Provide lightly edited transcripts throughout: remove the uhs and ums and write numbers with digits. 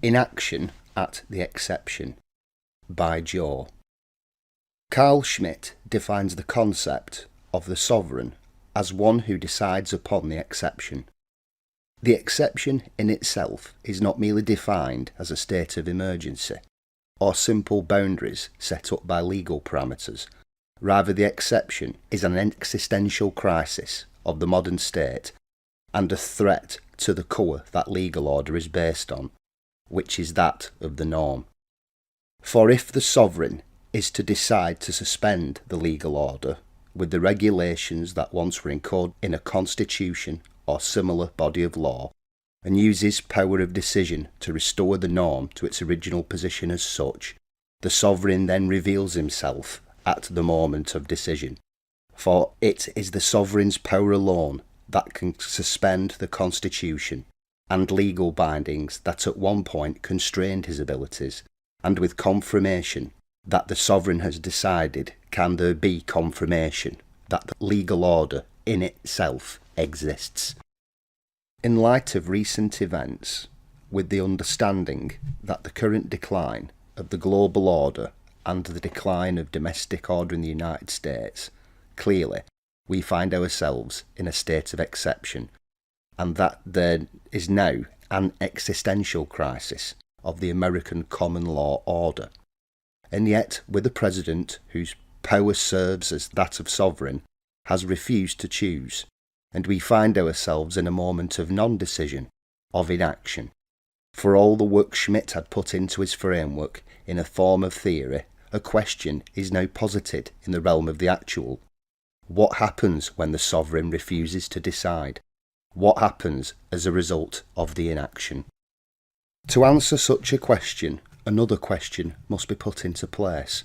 Inaction at the Exception by Joe. Carl Schmitt defines the concept of the sovereign as one who decides upon the exception. The exception in itself is not merely defined as a state of emergency or simple boundaries set up by legal parameters. Rather, the exception is an existential crisis of the modern state and a threat to the core that legal order is based on, which is that of the norm. For if the sovereign is to decide to suspend the legal order with the regulations that once were encoded in a constitution or similar body of law, and uses power of decision to restore the norm to its original position as such, the sovereign then reveals himself at the moment of decision. For it is the sovereign's power alone that can suspend the constitution and legal bindings that at one point constrained his abilities, and with confirmation that the sovereign has decided can there be confirmation that the legal order in itself exists. In light of recent events, with the understanding that the current decline of the global order and the decline of domestic order in the United States, clearly we find ourselves in a state of exception, and that there is now an existential crisis of the American common law order. And yet, with a president whose power serves as that of sovereign, has refused to choose, and we find ourselves in a moment of non-decision, of inaction. For all the work Schmitt had put into his framework in a form of theory, a question is now posited in the realm of the actual. What happens when the sovereign refuses to decide? What happens as a result of the inaction? To answer such a question, another question must be put into place.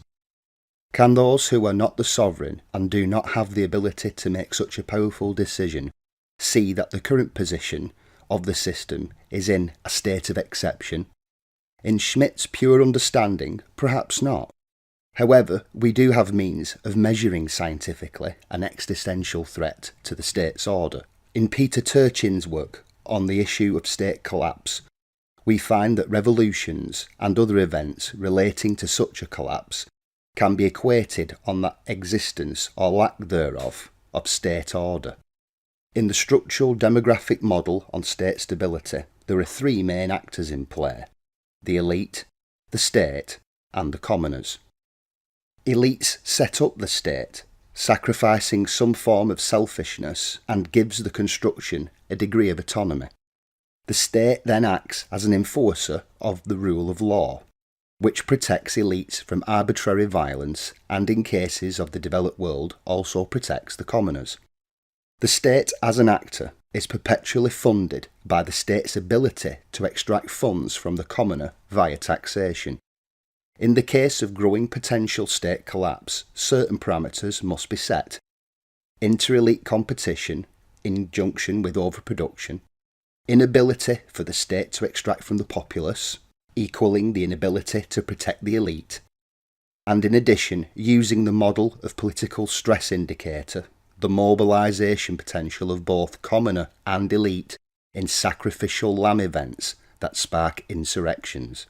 Can those who are not the sovereign and do not have the ability to make such a powerful decision see that the current position of the system is in a state of exception? In Schmitt's pure understanding, perhaps not. However, we do have means of measuring scientifically an existential threat to the state's order. In Peter Turchin's work on the issue of state collapse, we find that revolutions and other events relating to such a collapse can be equated on the existence or lack thereof of state order. In the structural demographic model on state stability, there are three main actors in play: the elite, the state, and the commoners. Elites set up the state, sacrificing some form of selfishness, and gives the construction a degree of autonomy. The state then acts as an enforcer of the rule of law, which protects elites from arbitrary violence and in cases of the developed world also protects the commoners. The state as an actor is perpetually funded by the state's ability to extract funds from the commoner via taxation. In the case of growing potential state collapse, certain parameters must be set. Inter-elite competition in junction with overproduction, inability for the state to extract from the populace, equalling the inability to protect the elite, and in addition, using the model of political stress indicator, the mobilisation potential of both commoner and elite in sacrificial lamb events that spark insurrections.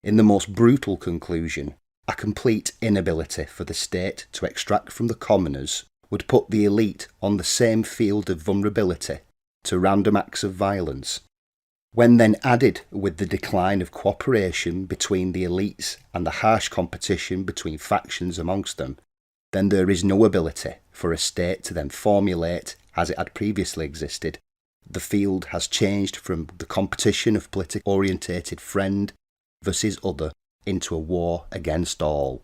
In the most brutal conclusion, a complete inability for the state to extract from the commoners would put the elite on the same field of vulnerability to random acts of violence. When then added with the decline of cooperation between the elites and the harsh competition between factions amongst them, then there is no ability for a state to then formulate as it had previously existed. The field has changed from the competition of politically orientated friend versus other into a war against all.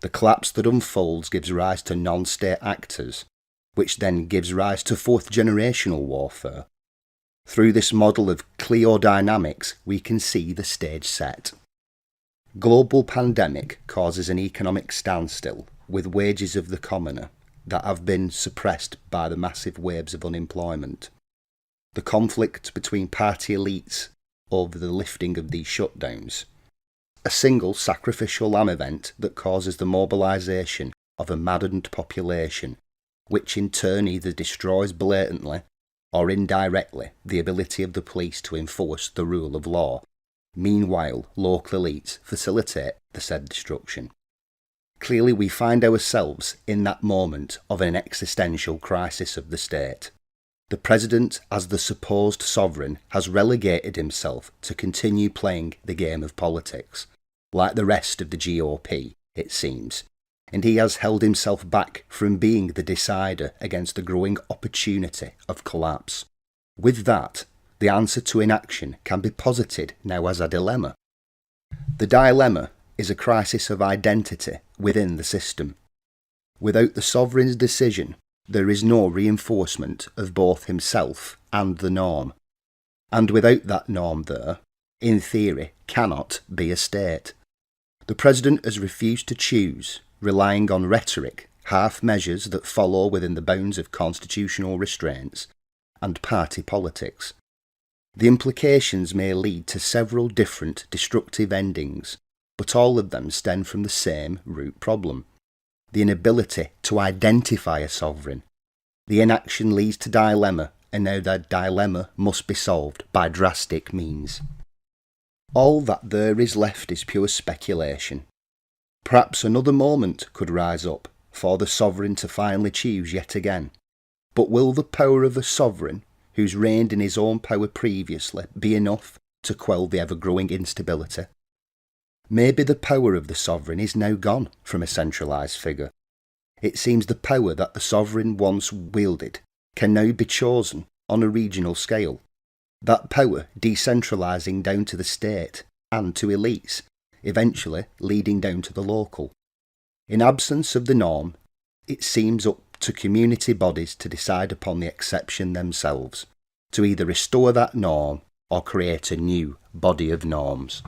The collapse that unfolds gives rise to non-state actors, which then gives rise to fourth-generational warfare. Through this model of cleodynamics, we can see the stage set. Global pandemic causes an economic standstill with wages of the commoner that have been suppressed by the massive waves of unemployment. The conflict between party elites over the lifting of these shutdowns. A single sacrificial lamb event that causes the mobilisation of a maddened population, which in turn either destroys blatantly or indirectly the ability of the police to enforce the rule of law, Meanwhile, local elites facilitate the said destruction. Clearly we find ourselves in that moment of an existential crisis of the state. The president, as the supposed sovereign, has relegated himself to continue playing the game of politics, like the rest of the GOP, it seems, and he has held himself back from being the decider against the growing opportunity of collapse. With that, the answer to inaction can be posited now as a dilemma. The dilemma is a crisis of identity within the system. Without the sovereign's decision, there is no reinforcement of both himself and the norm. And without that norm there, in theory, cannot be a state. The president has refused to choose, relying on rhetoric, half measures that follow within the bounds of constitutional restraints, and party politics. The implications may lead to several different destructive endings, but all of them stem from the same root problem: the inability to identify a sovereign. The inaction leads to dilemma, and now that dilemma must be solved by drastic means. All that there is left is pure speculation. Perhaps another moment could rise up for the sovereign to finally choose yet again. But will the power of a sovereign, who's reigned in his own power previously, be enough to quell the ever-growing instability? Maybe the power of the sovereign is now gone from a centralised figure. It seems the power that the sovereign once wielded can now be chosen on a regional scale, that power decentralising down to the state and to elites, eventually leading down to the local. In absence of the norm, it seems up to community bodies to decide upon the exception themselves, to either restore that norm or create a new body of norms.